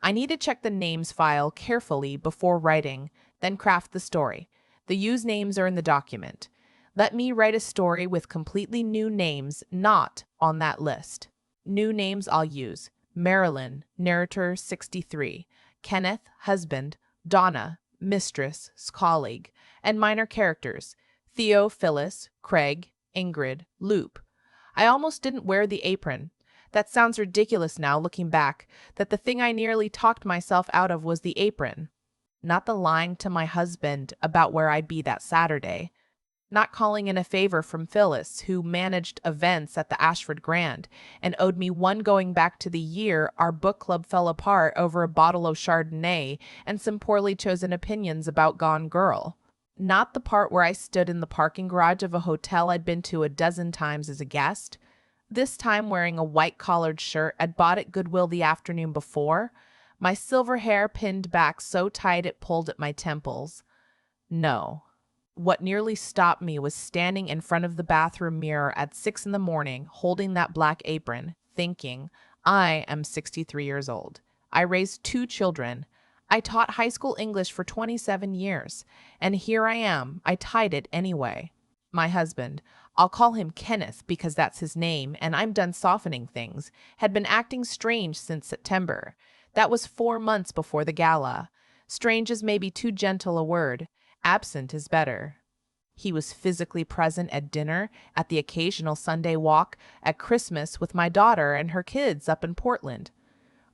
I need to check the names file carefully before writing, then craft the story. The used names are in the document. Let me write a story with completely new names not on that list. New names I'll use: Marilyn, narrator 63, Kenneth, husband, Donna, mistress, colleague, and minor characters: Theo, Phyllis, Craig, Ingrid, Loop. I almost didn't wear the apron. That sounds ridiculous now, looking back, that the thing I nearly talked myself out of was the apron. Not the lying to my husband about where I'd be that Saturday. Not calling in a favor from Phyllis, who managed events at the Ashford Grand and owed me one going back to the year our book club fell apart over a bottle of Chardonnay and some poorly chosen opinions about Gone Girl. Not the part where I stood in the parking garage of a hotel I'd been to a dozen times as a guest, this time wearing a white-collared shirt I'd bought at Goodwill the afternoon before, my silver hair pinned back so tight it pulled at my temples. No. What nearly stopped me was standing in front of the bathroom mirror at 6 in the morning, holding that black apron, thinking, I am 63 years old. I raised 2 children. I taught high school English for 27 years, and here I am. I tied it anyway. My husband, I'll call him Kenneth because that's his name, and I'm done softening things, had been acting strange since September. That was 4 months before the gala. Strange is maybe too gentle a word. Absent is better. He was physically present at dinner, at the occasional Sunday walk, at Christmas with my daughter and her kids up in Portland.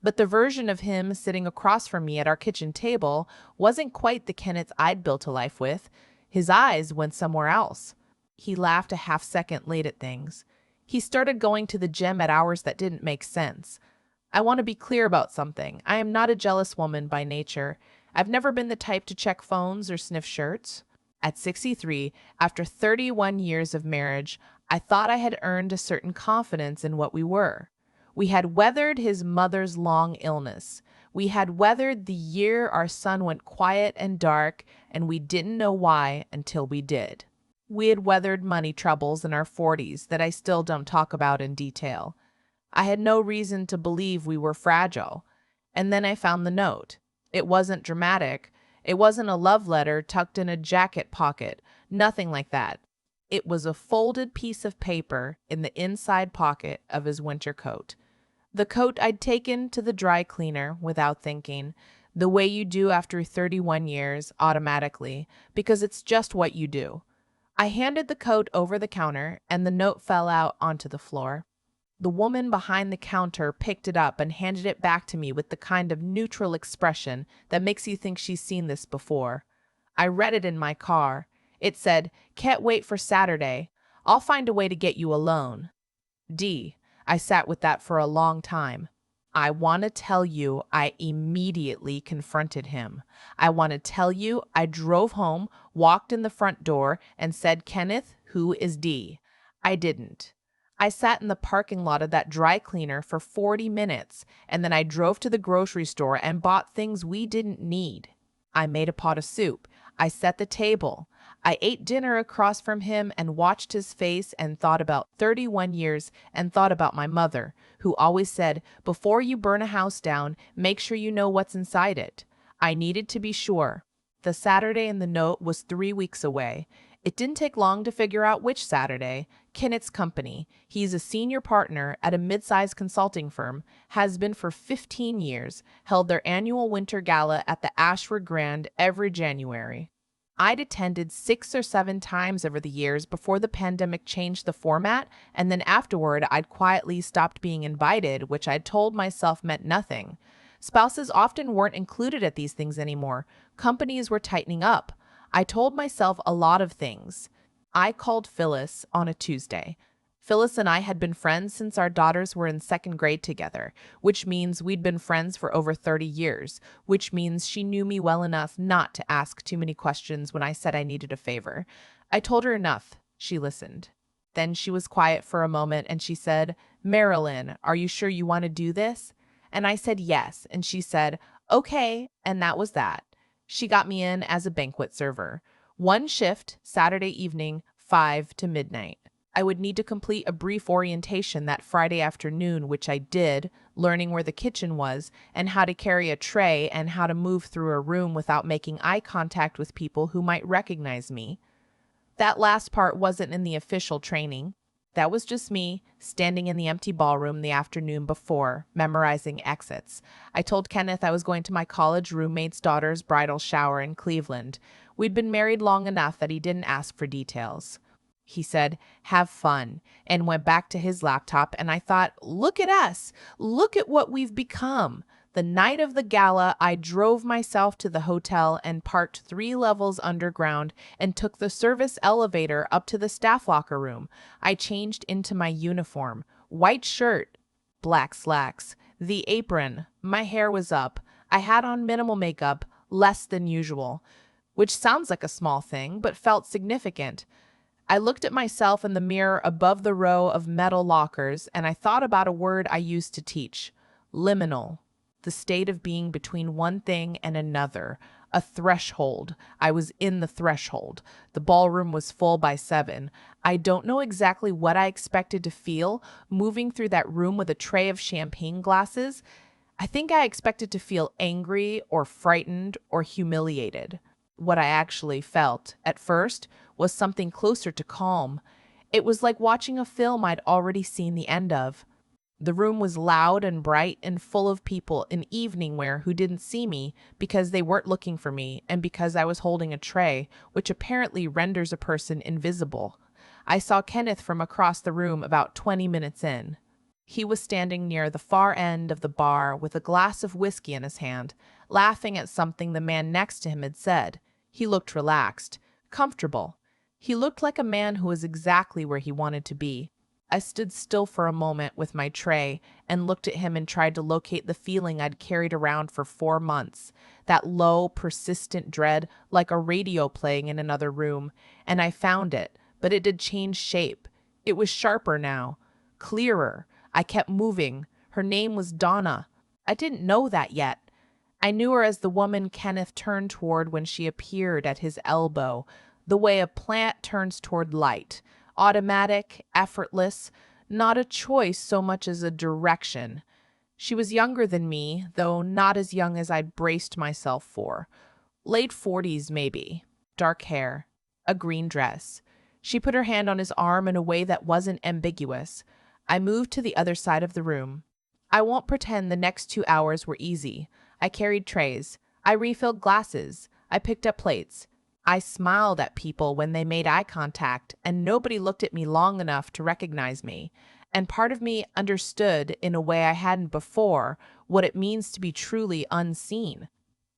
But the version of him sitting across from me at our kitchen table wasn't quite the Kenneth I'd built a life with. His eyes went somewhere else. He laughed a half-second late at things. He started going to the gym at hours that didn't make sense. I want to be clear about something. I am not a jealous woman by nature. I've never been the type to check phones or sniff shirts. At 63, after 31 years of marriage, I thought I had earned a certain confidence in what we were. We had weathered his mother's long illness. We had weathered the year our son went quiet and dark, and we didn't know why until we did. We had weathered money troubles in our 40s that I still don't talk about in detail. I had no reason to believe we were fragile. And then I found the note. It wasn't dramatic. It wasn't a love letter tucked in a jacket pocket. Nothing like that. It was a folded piece of paper in the inside pocket of his winter coat. The coat I'd taken to the dry cleaner without thinking, the way you do after 31 years, automatically, because it's just what you do. I handed the coat over the counter, and the note fell out onto the floor. The woman behind the counter picked it up and handed it back to me with the kind of neutral expression that makes you think she's seen this before. I read it in my car. It said, "Can't wait for Saturday. I'll find a way to get you a loan." I sat with that for a long time. I want to tell you I immediately confronted him. I want to tell you I drove home, walked in the front door, and said, "Kenneth, who is D?" I didn't. I sat in the parking lot of that dry cleaner for 40 minutes, and then I drove to the grocery store and bought things we didn't need. I made a pot of soup. I set the table. I ate dinner across from him and watched his face and thought about 31 years and thought about my mother, who always said, before you burn a house down, make sure you know what's inside it. I needed to be sure. The Saturday in the note was 3 weeks away. It didn't take long to figure out which Saturday. Kennett's company. He's a senior partner at a mid-sized consulting firm, has been for 15 years, held their annual winter gala at the Ashford Grand every January. I'd attended 6 or 7 times over the years before the pandemic changed the format, and then afterward I'd quietly stopped being invited, which I'd told myself meant nothing. Spouses often weren't included at these things anymore. Companies were tightening up. I told myself a lot of things. I called Phyllis on a Tuesday. Phyllis and I had been friends since our daughters were in 2nd grade together, which means we'd been friends for over 30 years, which means she knew me well enough not to ask too many questions when I said I needed a favor. I told her enough. She listened. Then she was quiet for a moment and she said, "Marilyn, are you sure you want to do this?" And I said yes, and she said, "Okay," and that was that. She got me in as a banquet server. 1 shift, Saturday evening, 5 to midnight. I would need to complete a brief orientation that Friday afternoon, which I did, learning where the kitchen was and how to carry a tray and how to move through a room without making eye contact with people who might recognize me. That last part wasn't in the official training. That was just me standing in the empty ballroom the afternoon before, memorizing exits. I told Kenneth I was going to my college roommate's daughter's bridal shower in Cleveland. We'd been married long enough that he didn't ask for details. He said, "Have fun," and went back to his laptop, and I thought, look at us. Look at what we've become. The night of the gala, I drove myself to the hotel and parked 3 levels underground and took the service elevator up to the staff locker room. I changed into my uniform, white shirt, black slacks, the apron. My hair was up. I had on minimal makeup, less than usual, which sounds like a small thing, but felt significant. I looked at myself in the mirror above the row of metal lockers, and I thought about a word I used to teach: liminal. The state of being between one thing and another, a threshold. I was in the threshold. The ballroom was full by 7. I don't know exactly what I expected to feel moving through that room with a tray of champagne glasses. I think I expected to feel angry or frightened or humiliated. What I actually felt, at first, was something closer to calm. It was like watching a film I'd already seen the end of. The room was loud and bright and full of people in evening wear who didn't see me because they weren't looking for me and because I was holding a tray, which apparently renders a person invisible. I saw Kenneth from across the room about 20 minutes in. He was standing near the far end of the bar with a glass of whiskey in his hand, laughing at something the man next to him had said. He looked relaxed, comfortable. He looked like a man who was exactly where he wanted to be. I stood still for a moment with my tray and looked at him and tried to locate the feeling I'd carried around for 4 months, that low, persistent dread like a radio playing in another room, and I found it, but it did change shape. It was sharper now, clearer. I kept moving. Her name was Donna. I didn't know that yet. I knew her as the woman Kenneth turned toward when she appeared at his elbow, the way a plant turns toward light. Automatic, effortless, not a choice so much as a direction. She was younger than me, though not as young as I'd braced myself for. Late 40s, maybe. Dark hair. A green dress. She put her hand on his arm in a way that wasn't ambiguous. I moved to the other side of the room. I won't pretend the next 2 hours were easy. I carried trays. I refilled glasses. I picked up plates. I smiled at people when they made eye contact, and nobody looked at me long enough to recognize me. And part of me understood, in a way I hadn't before, what it means to be truly unseen.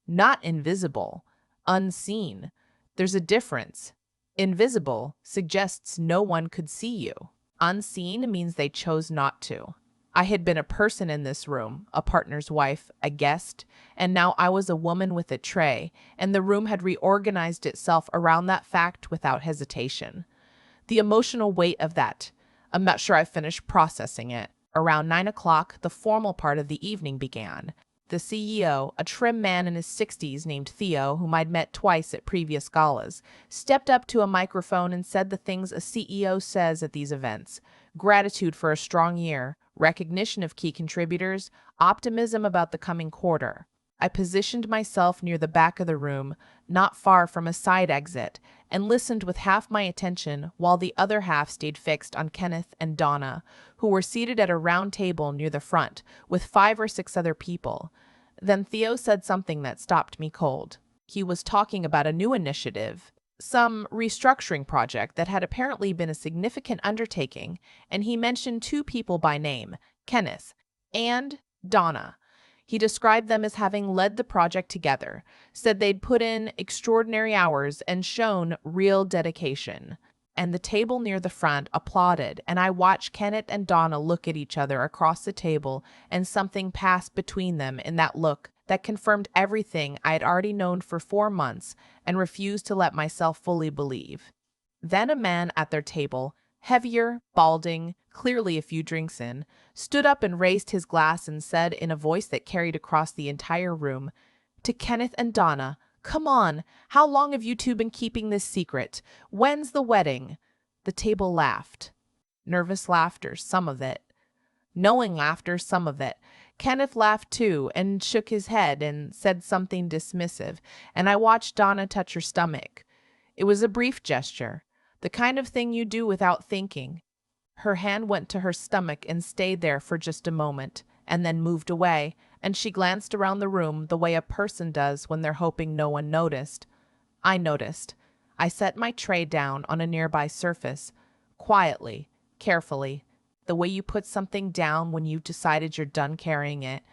Not invisible. Unseen. There's a difference. Invisible suggests no one could see you. Unseen means they chose not to. I had been a person in this room, a partner's wife, a guest, and now I was a woman with a tray, and the room had reorganized itself around that fact without hesitation. The emotional weight of that, I'm not sure I finished processing it. Around 9 o'clock, the formal part of the evening began. The CEO, a trim man in his 60s named Theo, whom I'd met twice at previous galas, stepped up to a microphone and said the things a CEO says at these events: gratitude for a strong year, recognition of key contributors, optimism about the coming quarter. I positioned myself near the back of the room, not far from a side exit, and listened with half my attention while the other half stayed fixed on Kenneth and Donna, who were seated at a round table near the front, with 5 or 6 other people. Then Theo said something that stopped me cold. He was talking about a new initiative, some restructuring project that had apparently been a significant undertaking, and he mentioned 2 people by name, Kenneth and Donna. He described them as having led the project together, said they'd put in extraordinary hours and shown real dedication. And the table near the front applauded, and I watched Kenneth and Donna look at each other across the table, and something passed between them in that look that confirmed everything I had already known for 4 months and refused to let myself fully believe. Then a man at their table, heavier, balding, clearly a few drinks in, stood up and raised his glass and said in a voice that carried across the entire room, "To Kenneth and Donna, come on, how long have you 2 been keeping this secret? When's the wedding?" The table laughed. Nervous laughter, some of it. Knowing laughter, some of it. Kenneth laughed too and shook his head and said something dismissive, and I watched Donna touch her stomach. It was a brief gesture, the kind of thing you do without thinking. Her hand went to her stomach and stayed there for just a moment, and then moved away, and she glanced around the room the way a person does when they're hoping no one noticed. I noticed. I set my tray down on a nearby surface, quietly, carefully, the way you put something down when you've decided you're done carrying it.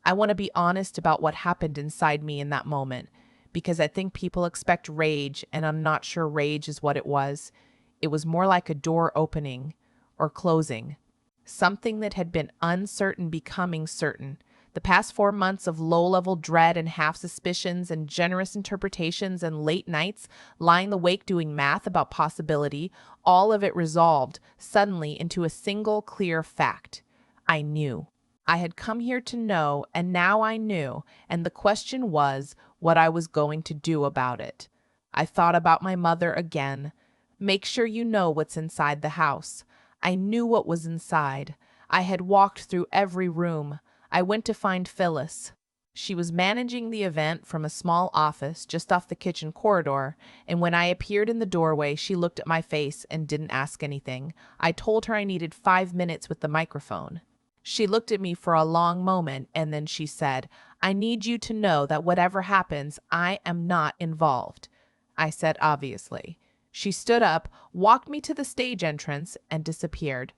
I want to be honest about what happened inside me in that moment, because I think people expect rage, and I'm not sure rage is what it was. It was more like a door opening or closing, something that had been uncertain becoming certain. The past 4 months of low-level dread and half-suspicions and generous interpretations and late nights lying awake doing math about possibility, all of it resolved suddenly into a single clear fact. I knew. I had come here to know, and now I knew, and the question was what I was going to do about it. I thought about my mother again. Make sure you know what's inside the house. I knew what was inside. I had walked through every room. I went to find Phyllis. She was managing the event from a small office just off the kitchen corridor, and when I appeared in the doorway, she looked at my face and didn't ask anything. I told her I needed 5 minutes with the microphone. She looked at me for a long moment, and then she said, "I need you to know that whatever happens, I am not involved." I said, "Obviously." She stood up, walked me to the stage entrance, and disappeared.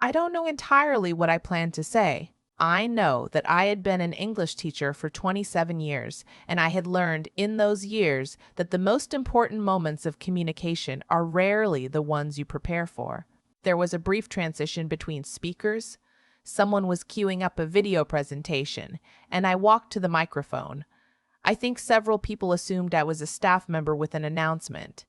I don't know entirely what I planned to say. I know that I had been an English teacher for 27 years, and I had learned in those years that the most important moments of communication are rarely the ones you prepare for. There was a brief transition between speakers. Someone was queuing up a video presentation, and I walked to the microphone. I think several people assumed I was a staff member with an announcement.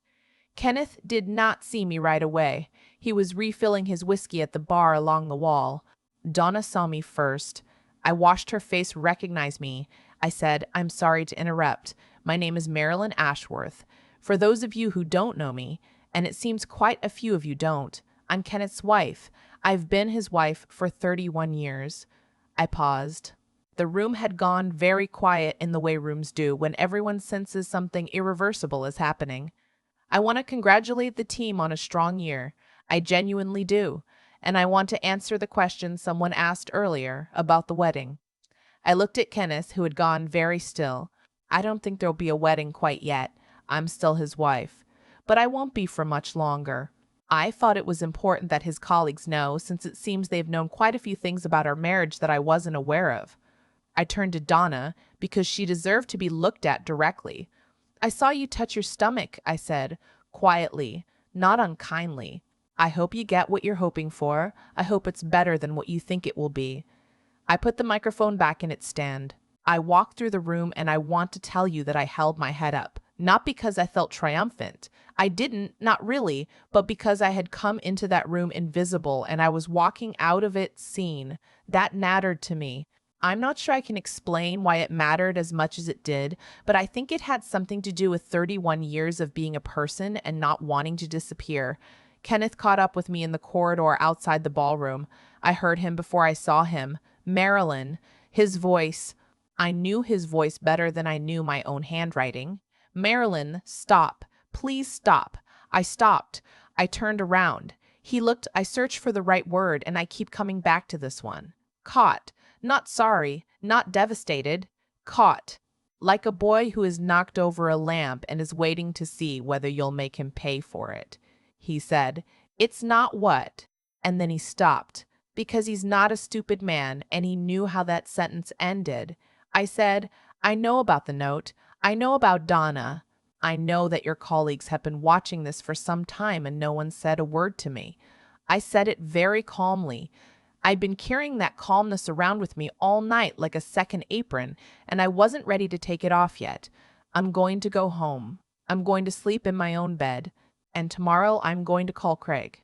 Kenneth did not see me right away. He was refilling his whiskey at the bar along the wall. Donna saw me first. I watched her face recognize me. I said, "I'm sorry to interrupt. My name is Marilyn Ashworth. For those of you who don't know me, and it seems quite a few of you don't, I'm Kenneth's wife. I've been his wife for 31 years. I paused. The room had gone very quiet in the way rooms do when everyone senses something irreversible is happening. I want to congratulate the team on a strong year. I genuinely do. And I want to answer the question someone asked earlier about the wedding. I looked at Kenneth, who had gone very still. I don't think there'll be a wedding quite yet. I'm still his wife. But I won't be for much longer. I thought it was important that his colleagues know, since it seems they've known quite a few things about our marriage that I wasn't aware of. I turned to Donna, because she deserved to be looked at directly. "I saw you touch your stomach," I said, quietly, not unkindly. "I hope you get what you're hoping for. I hope it's better than what you think it will be." I put the microphone back in its stand. I walked through the room, and I want to tell you that I held my head up, not because I felt triumphant. I didn't, not really, but because I had come into that room invisible and I was walking out of it seen. That mattered to me. I'm not sure I can explain why it mattered as much as it did, but I think it had something to do with 31 years of being a person and not wanting to disappear. Kenneth caught up with me in the corridor outside the ballroom. I heard him before I saw him. Marilyn. His voice. I knew his voice better than I knew my own handwriting. "Marilyn, stop. Please stop." I stopped. I turned around. He looked. I searched for the right word, and I keep coming back to this one. Caught. Not sorry, not devastated. Caught. Like a boy who has knocked over a lamp and is waiting to see whether you'll make him pay for it. He said, "It's not what." And then he stopped, because he's not a stupid man, and he knew how that sentence ended. I said, "I know about the note. I know about Donna. I know that your colleagues have been watching this for some time and no one said a word to me." I said it very calmly. I'd been carrying that calmness around with me all night like a second apron, and I wasn't ready to take it off yet. I'm going to go home. I'm going to sleep in my own bed. And tomorrow I'm going to call Craig.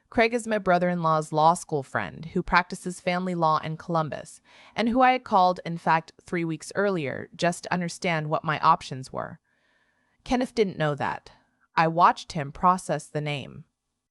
Craig is my brother-in-law's law school friend who practices family law in Columbus, and who I had called, in fact, 3 weeks earlier, just to understand what my options were. Kenneth didn't know that. I watched him process the name.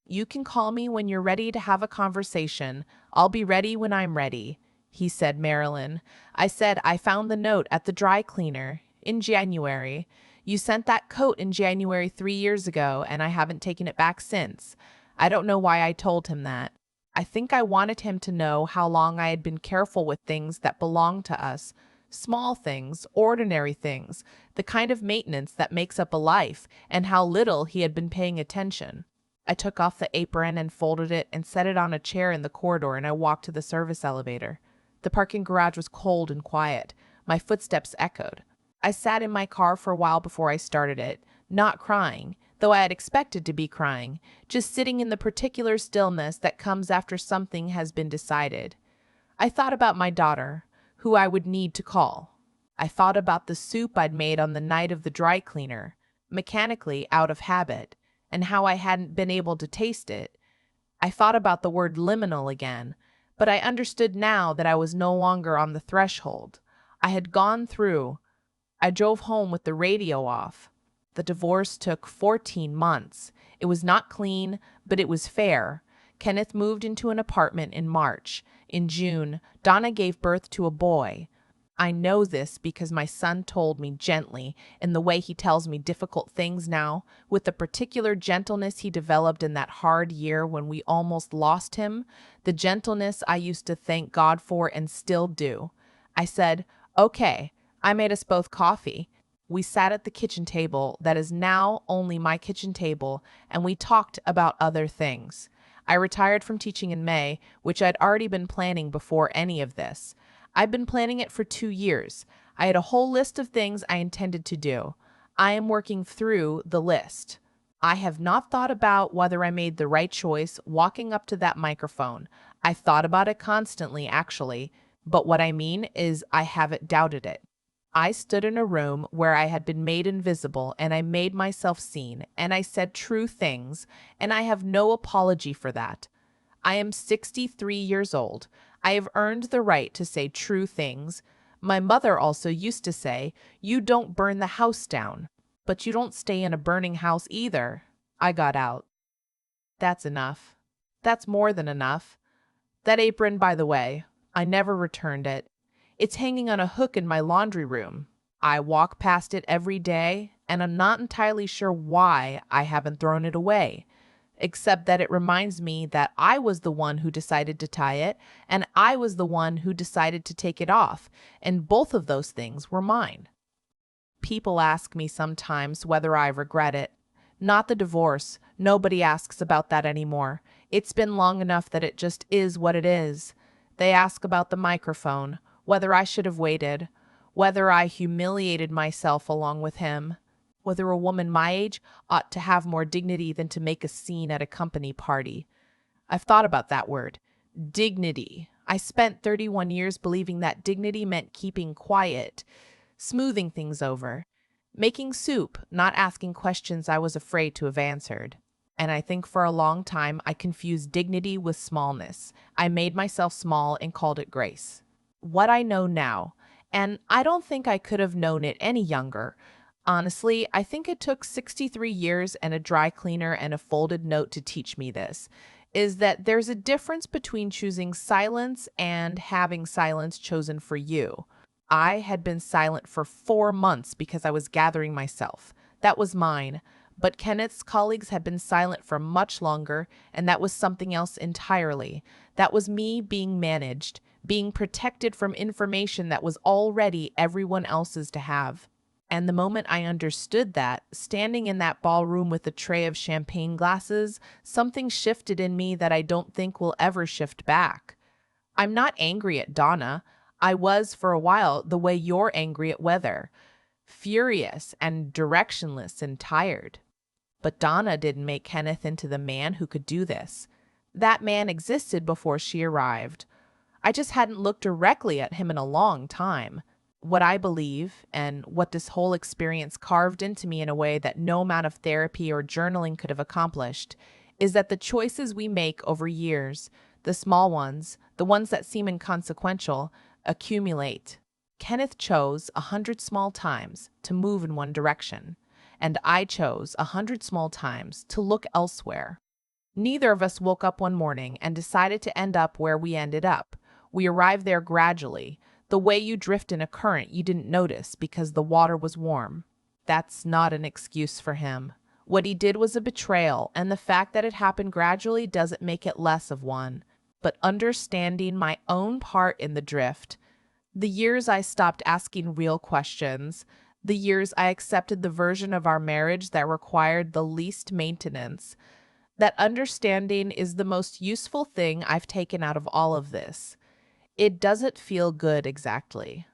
"You can call me when you're ready to have a conversation. I'll be ready when I'm ready." he said, Marilyn. I said, I found the note at the dry cleaner in January. You sent that coat in January 3 years ago, and I haven't taken it back since. I don't know why I told him that. I think I wanted him to know how long I had been careful with things that belonged to us. Small things, ordinary things, the kind of maintenance that makes up a life, and how little he had been paying attention. I took off the apron and folded it and set it on a chair in the corridor, and I walked to the service elevator. The parking garage was cold and quiet. My footsteps echoed. I sat in my car for a while before I started it, not crying, though I had expected to be crying, just sitting in the particular stillness that comes after something has been decided. I thought about my daughter, who I would need to call. I thought about the soup I'd made on the night of the dry cleaner, mechanically out of habit, and how I hadn't been able to taste it. I thought about the word liminal again, but I understood now that I was no longer on the threshold. I had gone through. I drove home with the radio off. The divorce took 14 months. It was not clean, but it was fair. Kenneth moved into an apartment in March. In June, Donna gave birth to a boy. I know this because my son told me gently, in the way he tells me difficult things now, with the particular gentleness he developed in that hard year when we almost lost him, the gentleness I used to thank God for and still do. I said, "Okay." I made us both coffee. We sat at the kitchen table that is now only my kitchen table, and we talked about other things. I retired from teaching in May, which I'd already been planning before any of this. I'd been planning it for 2 years. I had a whole list of things I intended to do. I am working through the list. I have not thought about whether I made the right choice walking up to that microphone. I've thought about it constantly, actually, but what I mean is I haven't doubted it. I stood in a room where I had been made invisible, and I made myself seen, and I said true things, and I have no apology for that. I am 63 years old. I have earned the right to say true things. My mother also used to say, "You don't burn the house down, but you don't stay in a burning house either." I got out. That's enough. That's more than enough. That apron, by the way, I never returned it. It's hanging on a hook in my laundry room. I walk past it every day, and I'm not entirely sure why I haven't thrown it away, except that it reminds me that I was the one who decided to tie it, and I was the one who decided to take it off, and both of those things were mine. People ask me sometimes whether I regret it. Not the divorce. Nobody asks about that anymore. It's been long enough that it just is what it is. They ask about the microphone, whether I should have waited, whether I humiliated myself along with him, whether a woman my age ought to have more dignity than to make a scene at a company party. I've thought about that word, dignity. I spent 31 years believing that dignity meant keeping quiet, smoothing things over, making soup, not asking questions I was afraid to have answered. And I think for a long time I confused dignity with smallness. I made myself small and called it grace. What I know now, and I don't think I could have known it any younger. Honestly, I think it took 63 years and a dry cleaner and a folded note to teach me this, is that there's a difference between choosing silence and having silence chosen for you. I had been silent for 4 months because I was gathering myself. That was mine. But Kenneth's colleagues had been silent for much longer, and that was something else entirely. That was me being managed, being protected from information that was already everyone else's to have. And the moment I understood that, standing in that ballroom with a tray of champagne glasses, something shifted in me that I don't think will ever shift back. I'm not angry at Donna. I was for a while the way you're angry at weather, furious and directionless and tired. But Donna didn't make Kenneth into the man who could do this. That man existed before she arrived. I just hadn't looked directly at him in a long time. What I believe, and what this whole experience carved into me in a way that no amount of therapy or journaling could have accomplished, is that the choices we make over years, the small ones, the ones that seem inconsequential, accumulate. Kenneth chose 100 small times to move in one direction, and I chose 100 small times to look elsewhere. Neither of us woke up one morning and decided to end up where we ended up. We arrived there gradually, the way you drift in a current you didn't notice because the water was warm. That's not an excuse for him. What he did was a betrayal, and the fact that it happened gradually doesn't make it less of one. But understanding my own part in the drift, the years I stopped asking real questions, the years I accepted the version of our marriage that required the least maintenance, that understanding is the most useful thing I've taken out of all of this. It doesn't feel good exactly,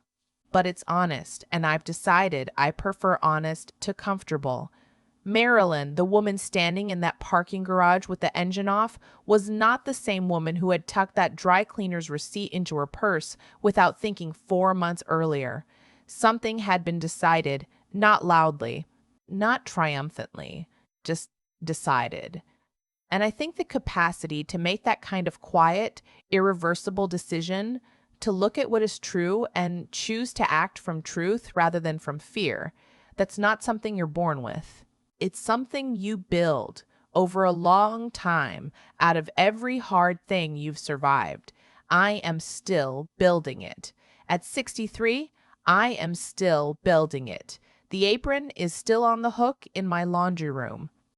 but it's honest, and I've decided I prefer honest to comfortable. Marilyn, the woman standing in that parking garage with the engine off, was not the same woman who had tucked that dry cleaner's receipt into her purse without thinking 4 months earlier. Something had been decided, not loudly, not triumphantly, just decided. And I think the capacity to make that kind of quiet, irreversible decision, to look at what is true and choose to act from truth rather than from fear, that's not something you're born with. It's something you build over a long time out of every hard thing you've survived. I am still building it. At 63, I am still building it. The apron is still on the hook in my laundry room.